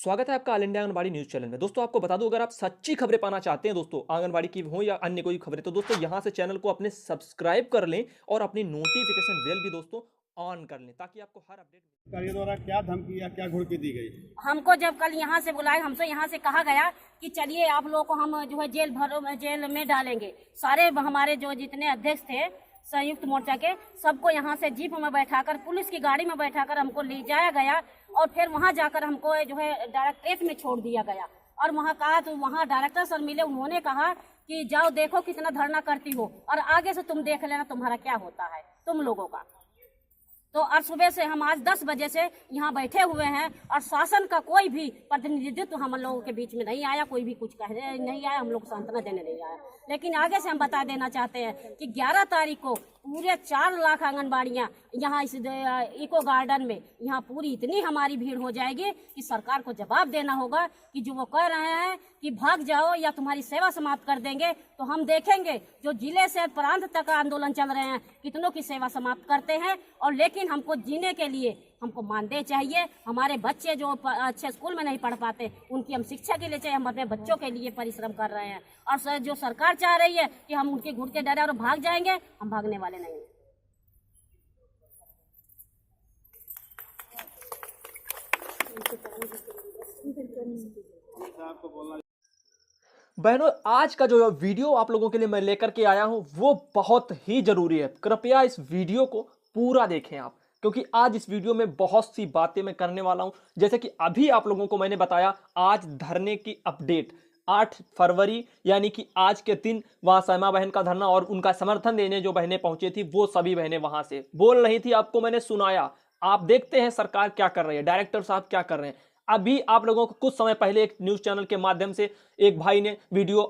स्वागत है आपका all India anganwadi news channel में। दोस्तों आपको बता दूं, अगर आप सच्ची खबरें पाना चाहते हैं दोस्तों आंगनबाड़ी की हो या अन्य कोई खबरें, तो दोस्तों यहां से चैनल को अपने सब्सक्राइब कर लें और अपनी नोटिफिकेशन बेल भी दोस्तों ऑन कर लें ताकि आपको हर अपडेट। कार्य द्वारा क्या धमकी या क्या घुड़की दी गई? हमको जब कल यहाँ से बुलाए, हमसे यहाँ से कहा गया कि चलिए आप लोगों को हम जो है जेल में डालेंगे। सारे हमारे जो जितने अध्यक्ष थे संयुक्त मोर्चा के, सबको यहाँ से जीप में बैठाकर, पुलिस की गाड़ी में बैठाकर हमको ले जाया गया और फिर वहाँ जाकर हमको जो है डायरेक्टरेट में छोड़ दिया गया। और वहाँ कहा तो वहाँ डायरेक्टर सर मिले, उन्होंने कहा कि जाओ देखो कितना धरना करती हो और आगे से तुम देख लेना तुम्हारा क्या होता है तुम लोगों का। तो आज सुबह से हम आज 10 बजे से यहाँ बैठे हुए हैं और शासन का कोई भी प्रतिनिधित्व हम लोगों के बीच में नहीं आया, कोई भी कुछ कहने नहीं आया, हम लोग सांत्वना देने नहीं आया। लेकिन आगे से हम बता देना चाहते हैं कि 11 तारीख को पूरे 4 लाख आंगनबाड़ियाँ यहाँ इस इको गार्डन में यहाँ पूरी इतनी हमारी भीड़ हो जाएगी कि सरकार को जवाब देना होगा कि जो वो कह रहे हैं कि भाग जाओ या तुम्हारी सेवा समाप्त कर देंगे, तो हम देखेंगे जो जिले से प्रांत तक आंदोलन चल रहे हैं कितनों की सेवा समाप्त करते हैं। और लेकिन हमको जीने के लिए हमको मानदेय चाहिए। हमारे बच्चे जो अच्छे स्कूल में नहीं पढ़ पाते उनकी हम शिक्षा के लिए चाहिए, हम अपने बच्चों के लिए परिश्रम कर रहे हैं। और जो सरकार चाह रही है कि हम उनके घुट के डरे और भाग जाएंगे, हम भागने वाले नहीं हैं। बहनों, आज का जो वीडियो आप लोगों के लिए मैं लेकर के आया हूं वो बहुत ही जरूरी है। कृपया इस वीडियो को पूरा देखें आप, क्योंकि आज इस वीडियो में बहुत सी बातें मैं करने वाला हूं। जैसे कि अभी आप लोगों को मैंने बताया, आज धरने की अपडेट 8 फरवरी यानी कि आज के दिन वहां सैमा बहन का धरना और उनका समर्थन देने जो बहनें पहुंची थी वो सभी बहनें वहां से बोल रही थी, आपको मैंने सुनाया। आप देखते हैं सरकार क्या कर रही है, डायरेक्टर साहब क्या कर रहे हैं। अभी आप लोगों को कुछ समय पहले एक न्यूज चैनल के माध्यम से एक भाई ने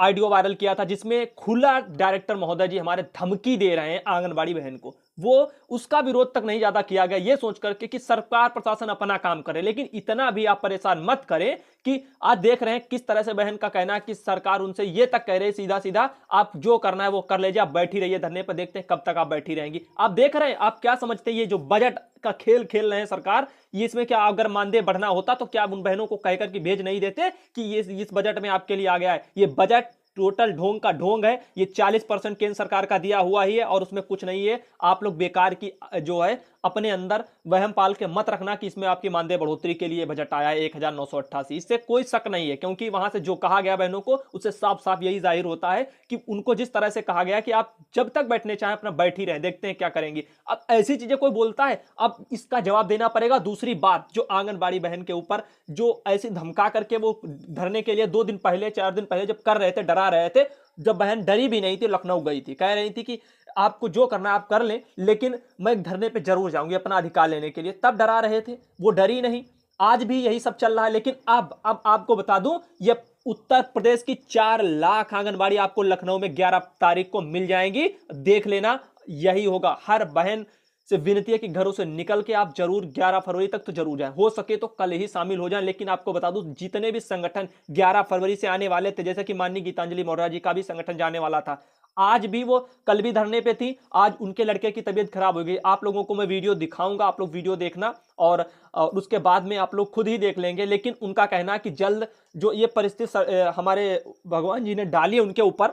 ऑडियो वायरल किया था जिसमें खुला डायरेक्टर महोदय जी हमारे धमकी दे रहे हैं आंगनबाड़ी बहन को। वो उसका विरोध तक नहीं ज्यादा किया गया, ये सोच करके कि सरकार प्रशासन अपना काम करे। लेकिन इतना भी आप परेशान मत करें कि आज देख रहे हैं किस तरह से बहन का कहना है कि सरकार उनसे ये तक कह रही है सीधा सीधा आप जो करना है वो कर लीजिए, आप बैठी रहिए धरने पर, देखते हैं कब तक आप बैठी रहेंगी। आप देख रहे हैं, आप क्या समझते हैं ये जो बजट का खेल खेल रहे हैं सरकार, ये इसमें क्या अगर मानदेय बढ़ना होता तो क्या उन बहनों को कहकर के भेज नहीं देते कि ये इस बजट में आपके लिए आ गया है। ये बजट टोटल ढोंग का ढोंग है। ये 40% केंद्र सरकार का दिया हुआ ही है और उसमें कुछ नहीं है। आप लोग बेकार की जो है अपने अंदर वहम पाल के मत रखना कि इसमें आपकी मानदेय बढ़ोतरी के लिए बजट आया है 1988। इससे कोई शक नहीं है, क्योंकि वहां से जो कहा गया बहनों को उससे साफ साफ यही जाहिर होता है कि उनको जिस तरह से कहा गया कि आप जब तक बैठने चाहें अपना बैठी रहे, देखते हैं क्या करेंगी। अब ऐसी चीजें कोई बोलता है, अब इसका जवाब देना पड़ेगा। दूसरी बात, जो आंगनबाड़ी बहन के ऊपर जो ऐसी धमका करके वो धरने के लिए 2 दिन पहले 4 दिन पहले जब कर रहे थे, डरा रहे थे, जब बहन डरी भी नहीं थी, लखनऊ गई थी, कह रही थी कि आपको जो करना है आप कर लें, लेकिन मैं धरने पे जरूर जाऊंगी अपना अधिकार लेने के लिए, तब डरा रहे थे, वो डरी नहीं। आज भी यही सब चल रहा है। लेकिन अब आपको बता दूं, ये उत्तर प्रदेश की 4 लाख आंगनबाड़ी आपको लखनऊ में 11 तारीख को मिल जाएंगी, देख लेना। यही होगा। हर बहन से विनती है कि घरों से निकल के आप जरूर 11 फरवरी तक तो जरूर जाएं, हो सके तो कल ही शामिल हो जाएं। लेकिन आपको बता दूं, जितने भी संगठन 11 फरवरी से आने वाले थे, जैसे कि माननीय गीतांजलि मौर्य जी का भी संगठन जाने वाला था, आज भी वो कल भी धरने पे थी। आज उनके लड़के की तबीयत खराब हो गई। आप लोगों को मैं वीडियो दिखाऊंगा, आप लोग वीडियो देखना और उसके बाद में आप लोग खुद ही देख लेंगे। लेकिन उनका कहना है कि जल्द जो ये परिस्थिति हमारे भगवान जी ने डाली है उनके ऊपर,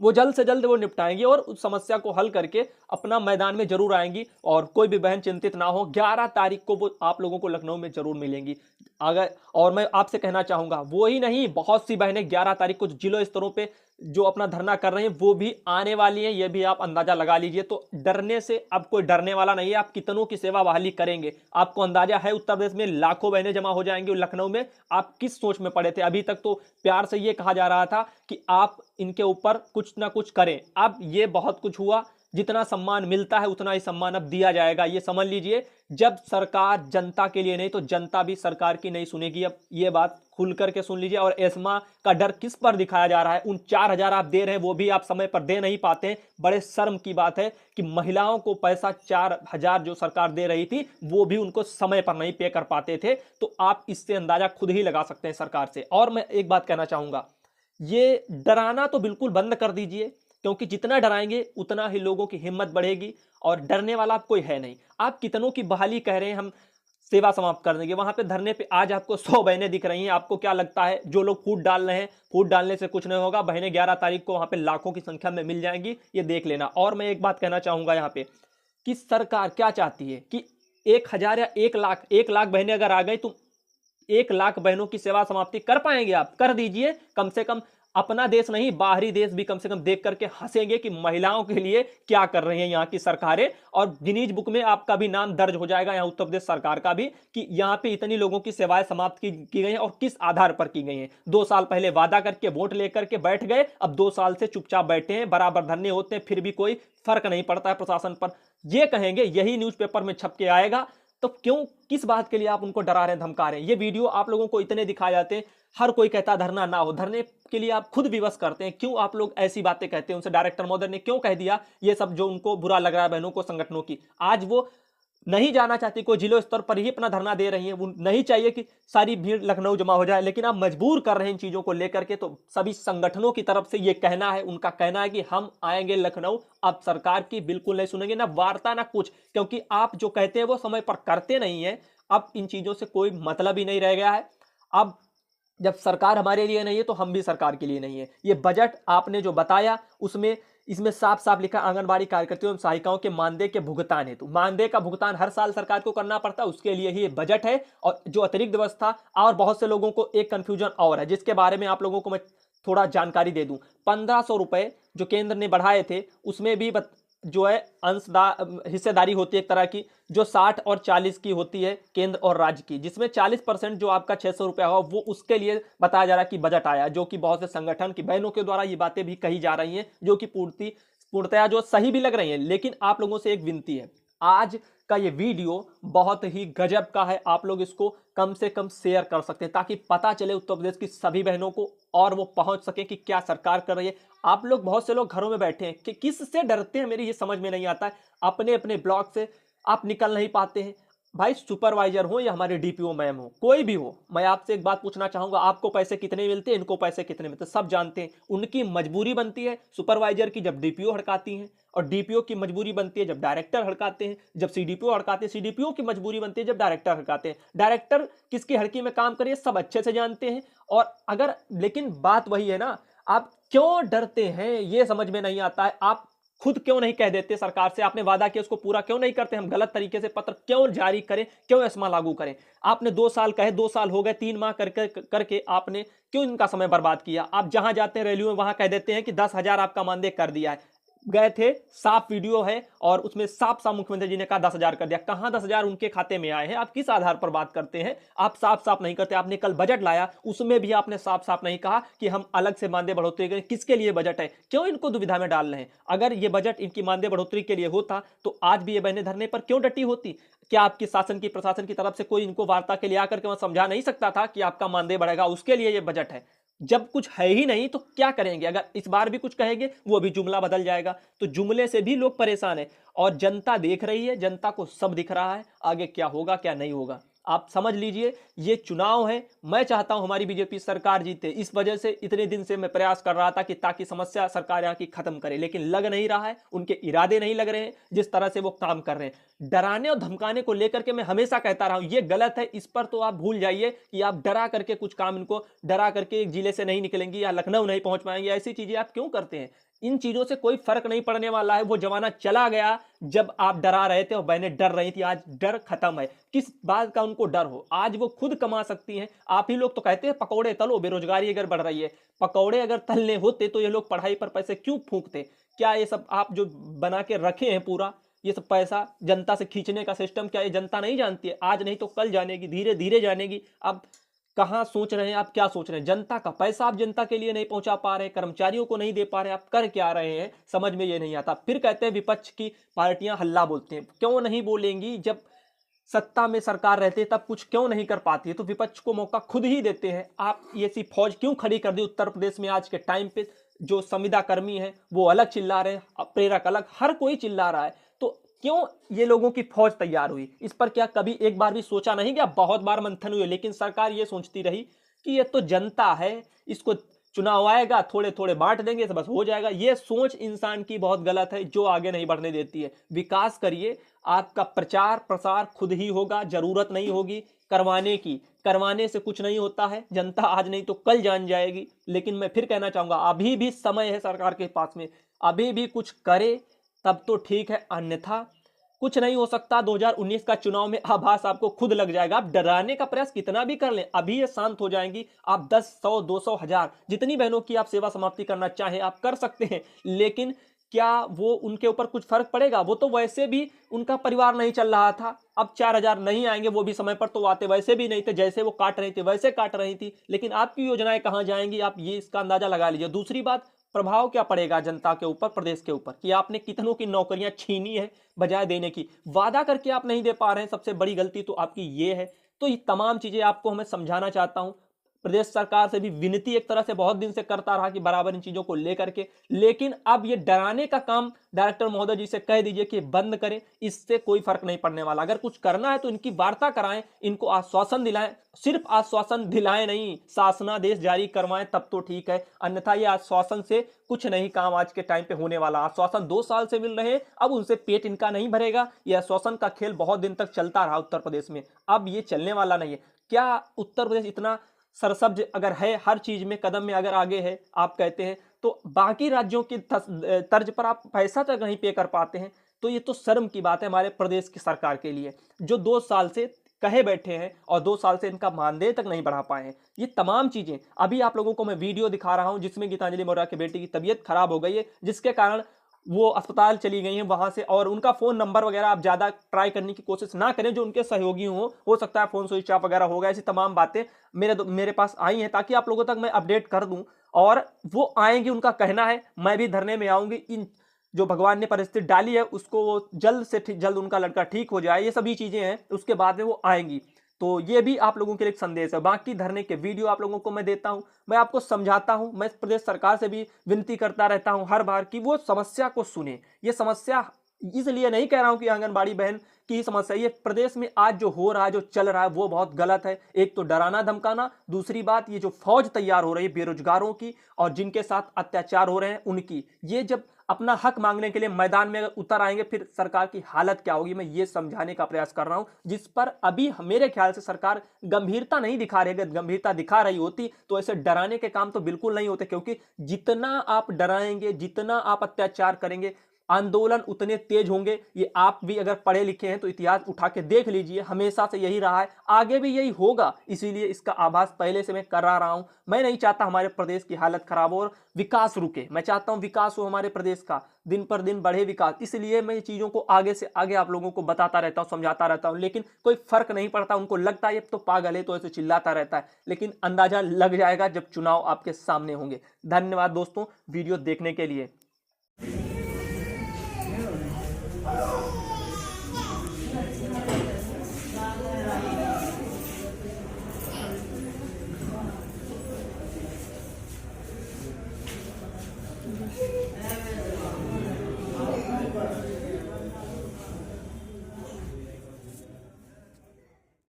वो जल्द से जल्द वो निपटाएंगी और उस समस्या को हल करके अपना मैदान में जरूर आएंगी। और कोई भी बहन चिंतित ना हो, 11 तारीख को वो आप लोगों को लखनऊ में जरूर मिलेंगी। अगर और मैं आपसे कहना चाहूंगा, वो ही नहीं, बहुत सी बहनें 11 तारीख को जिला स्तरों पे जो अपना धरना कर रहे हैं वो भी आने वाली हैं, ये भी आप अंदाजा लगा लीजिए। तो डरने से अब कोई डरने वाला नहीं है। आप कितनों की सेवा बहाली करेंगे, आपको अंदाजा है उत्तर प्रदेश में लाखों बहनें जमा हो जाएंगी। लखनऊ में आप किस सोच में पड़े थे? अभी तक तो प्यार से ये कहा जा रहा था कि आप इनके ऊपर कुछ ना कुछ करें। अब ये बहुत कुछ हुआ, जितना सम्मान मिलता है उतना ही सम्मान अब दिया जाएगा, ये समझ लीजिए। जब सरकार जनता के लिए नहीं तो जनता भी सरकार की नहीं सुनेगी। अब ये बात खुल करके सुन लीजिए। और एस्मा का डर किस पर दिखाया जा रहा है? उन 4,000 आप दे रहे हैं, वो भी आप समय पर दे नहीं पाते हैं। बड़े शर्म की बात है कि महिलाओं को पैसा 4,000 जो सरकार दे रही थी वो भी उनको समय पर नहीं पे कर पाते थे। तो आप इससे अंदाजा खुद ही लगा सकते हैं सरकार से। और मैं एक बात कहना चाहूंगा, ये डराना तो बिल्कुल बंद कर दीजिए, क्योंकि जितना डराएंगे उतना ही लोगों की हिम्मत बढ़ेगी और डरने वाला कोई है नहीं। आप कितनों की बहाली कह रहे हैं, हम सेवा समाप्त कर देंगे। वहां पे धरने पे आज आपको 100 बहनें दिख रही हैं। आपको क्या लगता है जो लोग फूट डाल रहे हैं, फूट डालने से कुछ नहीं होगा, बहनें 11 तारीख को वहां पे लाखों की संख्या में मिल जाएंगी, ये देख लेना। और मैं एक बात कहना चाहूंगा यहाँ पे कि सरकार क्या चाहती है कि 1000 या 1 लाख बहनें अगर आ गई तो 1 लाख बहनों की सेवा समाप्ति कर पाएंगे आप? कर दीजिए। कम से कम अपना देश नहीं, बाहरी देश भी कम से कम देख करके हंसेंगे कि महिलाओं के लिए क्या कर रही हैं यहाँ की सरकारें। और गिनीज बुक में आपका भी नाम दर्ज हो जाएगा, यहाँ उत्तर प्रदेश सरकार का भी, कि यहाँ पे इतनी लोगों की सेवाएं समाप्त की गई हैं और किस आधार पर की गई हैं। 2 साल पहले वादा करके वोट लेकर के बैठ गए, अब 2 साल से चुपचाप बैठे हैं, बराबर धरने होते हैं, फिर भी कोई फर्क नहीं पड़ता है प्रशासन पर। ये कहेंगे, यही न्यूज़पेपर में छप के आएगा, तो क्यों, किस बात के लिए आप उनको डरा रहे हैं, धमका रहे हैं? ये वीडियो आप लोगों को इतने दिखाए जाते हैं, हर कोई कहता धरना ना हो, धरने के लिए आप खुद विवश करते हैं, क्यों आप लोग ऐसी बातें कहते हैं? उनसे डायरेक्टर महोदय ने क्यों कह दिया ये सब जो उनको बुरा लग रहा है बहनों को, संगठनों की? आज वो नहीं जाना चाहती, कोई जिला स्तर पर ही अपना धरना दे रही है, वो नहीं चाहिए कि सारी भीड़ लखनऊ जमा हो जाए, लेकिन आप मजबूर कर रहे हैं इन चीजों को लेकर के। तो सभी संगठनों की तरफ से ये कहना है, उनका कहना है कि हम आएंगे लखनऊ, अब सरकार की बिल्कुल नहीं सुनेंगे, ना वार्ता ना कुछ, क्योंकि आप जो कहते हैं वो समय पर करते नहीं है। अब इन चीजों से कोई मतलब ही नहीं रह गया है। अब जब सरकार हमारे लिए नहीं है तो हम भी सरकार के लिए नहीं है। ये बजट आपने जो बताया उसमें, इसमें साफ साफ लिखा आंगनबाड़ी कार्यकर्ताओं एवं सहायिकाओं के मानदेय के भुगतान हेतु, मानदेय का भुगतान हर साल सरकार को करना पड़ता है, उसके लिए ही ये बजट है। और जो अतिरिक्त व्यवस्था, और बहुत से लोगों को एक कंफ्यूजन और है जिसके बारे में आप लोगों को मैं थोड़ा जानकारी दे दूं। 1500 रुपए जो केंद्र ने बढ़ाए थे, उसमें भी जो है हिस्सेदारी होती है एक तरह की, जो 60 और 40 की होती है केंद्र और राज्य की, जिसमें 40% जो आपका 600 रुपया होगा वो उसके लिए बताया जा रहा है कि बजट आया, जो कि बहुत से संगठन की बहनों के द्वारा ये बातें भी कही जा रही हैं, जो कि पूर्णतया जो सही भी लग रही हैं। लेकिन आप लोगों से एक विनती है, आज का ये वीडियो बहुत ही गजब का है, आप लोग इसको कम से कम शेयर कर सकते हैं ताकि पता चले उत्तर प्रदेश की सभी बहनों को, और वो पहुंच सके कि क्या सरकार कर रही है। आप लोग, बहुत से लोग घरों में बैठे हैं कि किससे डरते हैं, मेरी ये समझ में नहीं आता है। अपने अपने ब्लॉक से आप निकल नहीं पाते हैं, भाई सुपरवाइजर हो या हमारे डीपीओ मैम हो, कोई भी हो। मैं आपसे एक बात पूछना चाहूंगा, आपको पैसे कितने मिलते हैं, इनको पैसे कितने मिलते हैं, सब जानते हैं। उनकी मजबूरी बनती है सुपरवाइजर की जब डीपीओ हड़काती हैं, और डीपीओ की मजबूरी बनती है जब डायरेक्टर हड़काते हैं, जब सीडीपीओ हड़काते हैं, सीडीपीओ की मजबूरी बनती है जब डायरेक्टर हड़काते हैं। डायरेक्टर किसकी हड़की में काम करिए सब अच्छे से जानते हैं। और अगर, लेकिन बात वही है ना, आप क्यों डरते हैं ये समझ में नहीं आता है। आप खुद क्यों नहीं कह देते सरकार से, आपने वादा किया उसको पूरा क्यों नहीं करते? हम गलत तरीके से पत्र क्यों जारी करें, क्यों एस्मा लागू करें? आपने 2 साल कहे, 2 साल हो गए, 3 माह करके आपने क्यों इनका समय बर्बाद किया? आप जहां जाते हैं रैलियों में वहां कह देते हैं कि 10,000 आपका मानदेय कर दिया है। गए थे, साफ वीडियो है, और उसमें साफ साफ मुख्यमंत्री जी ने कहा 10,000 कर दिया। कहां 10,000 उनके खाते में आए हैं? आप किस आधार पर बात करते हैं? आप साफ साफ नहीं करते। आपने कल बजट लाया, उसमें भी आपने साफ साफ नहीं कहा कि हम अलग से मानदेय बढ़ोतरी करें। किसके लिए बजट है? क्यों इनको दुविधा में डाल रहे हैं? अगर ये बजट इनकी मानदेय बढ़ोतरी के लिए होता तो आज भी ये बहनें धरने पर क्यों डटी होती? क्या आपकी शासन की, प्रशासन की तरफ से कोई इनको वार्ता के लिए आकर के वहां समझा नहीं सकता था कि आपका मानदेय बढ़ेगा? उसके लिए ये बजट है। जब कुछ है ही नहीं तो क्या करेंगे? अगर इस बार भी कुछ कहेंगे वो भी जुमला बदल जाएगा। तो जुमले से भी लोग परेशान है, और जनता देख रही है, जनता को सब दिख रहा है, आगे क्या होगा क्या नहीं होगा आप समझ लीजिए। ये चुनाव है, मैं चाहता हूं हमारी बीजेपी सरकार जीते। इस वजह से इतने दिन से मैं प्रयास कर रहा था कि ताकि समस्या सरकार यहाँ की खत्म करे, लेकिन लग नहीं रहा है, उनके इरादे नहीं लग रहे हैं जिस तरह से वो काम कर रहे हैं। डराने और धमकाने को लेकर के मैं हमेशा कहता रहा हूं, ये गलत है। इस पर तो आप भूल जाइए कि आप डरा करके कुछ काम, इनको डरा करके एक जिले से नहीं निकलेंगी या लखनऊ नहीं पहुंच पाएंगे, ऐसी चीजें आप क्यों करते हैं? इन चीजों से कोई फर्क नहीं पड़ने वाला है। वो जमाना चला गया जब आप डरा रहे थे और बहनें डर रही थी। आज डर खत्म है। किस बात का उनको डर हो? आज वो खुद कमा सकती हैं। आप ही लोग तो कहते हैं पकौड़े तलो, बेरोजगारी अगर बढ़ रही है। पकौड़े अगर तलने होते तो ये लोग पढ़ाई पर पैसे क्यों फूंकते? क्या ये सब आप जो बना के रखे हैं पूरा, ये सब पैसा जनता से खींचने का सिस्टम, क्या ये जनता नहीं जानती है? आज नहीं तो कल जानेगी, धीरे धीरे जानेगी। अब कहां सोच रहे हैं आप, क्या सोच रहे हैं? जनता का पैसा आप जनता के लिए नहीं पहुंचा पा रहे, कर्मचारियों को नहीं दे पा रहे, आप कर क्या रहे हैं समझ में ये नहीं आता। फिर कहते हैं विपक्ष की पार्टियां हल्ला बोलती हैं। क्यों नहीं बोलेंगी? जब सत्ता में सरकार रहती है तब कुछ क्यों नहीं कर पाती है? तो विपक्ष को मौका खुद ही देते हैं। आप ये सी फौज क्यों खड़ी कर दी उत्तर प्रदेश में? आज के टाइम पे जो संविदा कर्मी है वो अलग चिल्ला रहे हैं, प्रेरक अलग, हर कोई चिल्ला रहा है। तो क्यों ये लोगों की फौज तैयार हुई? इस पर क्या कभी एक बार भी सोचा नहीं? क्या बहुत बार मंथन हुए, लेकिन सरकार ये सोचती रही कि ये तो जनता है, इसको चुनाव आएगा थोड़े थोड़े बांट देंगे तो बस हो जाएगा। ये सोच इंसान की बहुत गलत है जो आगे नहीं बढ़ने देती है। विकास करिए, आपका प्रचार प्रसार खुद ही होगा, जरूरत नहीं होगी करवाने की। करवाने से कुछ नहीं होता है, जनता आज नहीं तो कल जान जाएगी। लेकिन मैं फिर कहना चाहूंगा अभी भी समय है सरकार के पास में, अभी भी कुछ करे तब तो ठीक है, अन्यथा कुछ नहीं हो सकता। 2019 का चुनाव में आभास आपको खुद लग जाएगा। आप डराने का प्रयास कितना भी कर लें, अभी ये शांत हो जाएंगी। आप 10, 100, 200, 1000 जितनी बहनों की आप सेवा समाप्ति करना चाहें आप कर सकते हैं, लेकिन क्या वो उनके ऊपर कुछ फर्क पड़ेगा? वो तो वैसे भी उनका परिवार नहीं चल रहा था। अब 4000 नहीं आएंगे, वो भी समय पर तो आते वैसे भी नहीं थे, जैसे वो काट रही थी वैसे काट रही थी। लेकिन आपकी योजनाएं कहां जाएंगी, आप ये इसका अंदाजा लगा लीजिए। दूसरी बात, प्रभाव क्या पड़ेगा जनता के ऊपर, प्रदेश के ऊपर, कि आपने कितनों की नौकरियां छीनी है बजाय देने की। वादा करके आप नहीं दे पा रहे हैं, सबसे बड़ी गलती तो आपकी ये है। तो ये तमाम चीजें आपको मैं समझाना चाहता हूं। प्रदेश सरकार से भी विनती एक तरह से बहुत दिन से करता रहा कि बराबर इन चीजों को लेकर के, लेकिन अब ये डराने का काम डायरेक्टर महोदय जी से कह दीजिए कि बंद करें, इससे कोई फर्क नहीं पड़ने वाला। अगर कुछ करना है तो इनकी वार्ता कराएं, इनको आश्वासन दिलाएं, सिर्फ आश्वासन दिलाएं नहीं, शासनादेश जारी करवाएं तब तो ठीक है, अन्यथा ये आश्वासन से कुछ नहीं काम आज के टाइम पे होने वाला। आश्वासन 2 साल से मिल रहे हैं, अब उनसे पेट इनका नहीं भरेगा। यह आश्वासन का खेल बहुत दिन तक चलता रहा उत्तर प्रदेश में, अब ये चलने वाला नहीं है। क्या उत्तर प्रदेश इतना सरसब्ज अगर है, हर चीज में कदम में अगर आगे है आप कहते हैं, तो बाकी राज्यों की तर्ज पर आप पैसा तक नहीं पे कर पाते हैं, तो ये तो शर्म की बात है हमारे प्रदेश की सरकार के लिए, जो 2 साल से कहे बैठे हैं और 2 साल से इनका मानदेय तक नहीं बढ़ा पाए हैं। ये तमाम चीजें अभी आप लोगों को मैं वीडियो दिखा रहा हूं जिसमें गीतांजलि मौर्य की बेटी की तबीयत खराब हो गई है, जिसके कारण वो अस्पताल चली गई हैं वहां से, और उनका फोन नंबर वगैरह आप ज्यादा ट्राई करने की कोशिश ना करें, जो उनके सहयोगी हो सकता है फोन स्विच ऑफ वगैरह होगा। ऐसी तमाम बातें मेरे पास आई हैं ताकि आप लोगों तक मैं अपडेट कर दूं, और वो आएंगी, उनका कहना है मैं भी धरने में आऊंगी। इन जो भगवान ने परिस्थिति डाली है उसको वो जल्द से जल्द उनका लड़का ठीक हो जाए, ये सभी चीजें हैं, उसके बाद में वो आएंगी। तो ये भी आप लोगों के लिए एक संदेश है। बाकी धरने के वीडियो आप लोगों को मैं देता हूं, मैं आपको समझाता हूं, मैं प्रदेश सरकार से भी विनती करता रहता हूं हर बार कि वो समस्या को सुने। ये समस्या इसलिए नहीं कह रहा हूं कि आंगनबाड़ी बहन की समस्या, ये प्रदेश में आज जो हो रहा है, जो चल रहा है, वो बहुत गलत है। एक तो डराना धमकाना, दूसरी बात ये जो फौज तैयार हो रही है बेरोजगारों की और जिनके साथ अत्याचार हो रहे हैं उनकी, ये जब अपना हक मांगने के लिए मैदान में अगर उतर आएंगे फिर सरकार की हालत क्या होगी, मैं ये समझाने का प्रयास कर रहा हूं, जिस पर अभी मेरे ख्याल से सरकार गंभीरता नहीं दिखा रही है। गंभीरता दिखा रही होती तो ऐसे डराने के काम तो बिल्कुल नहीं होते, क्योंकि जितना आप डराएंगे, जितना आप अत्याचार करेंगे, आंदोलन उतने तेज होंगे। ये आप भी अगर पढ़े लिखे हैं तो इतिहास उठा के देख लीजिए, हमेशा से यही रहा है, आगे भी यही होगा। इसीलिए इसका आभास पहले से मैं करा रहा हूं। मैं नहीं चाहता हमारे प्रदेश की हालत खराब हो और विकास रुके, मैं चाहता हूं विकास हो हमारे प्रदेश का, दिन पर दिन बढ़े विकास। इसलिए मैं ये चीजों को आगे से आगे आप लोगों को बताता रहता हूं, समझाता रहता हूं, लेकिन कोई फर्क नहीं पड़ता। उनको लगता है ये तो पागल है, तो ऐसे चिल्लाता रहता है, लेकिन अंदाजा लग जाएगा जब चुनाव आपके सामने होंगे। धन्यवाद दोस्तों वीडियो देखने के लिए।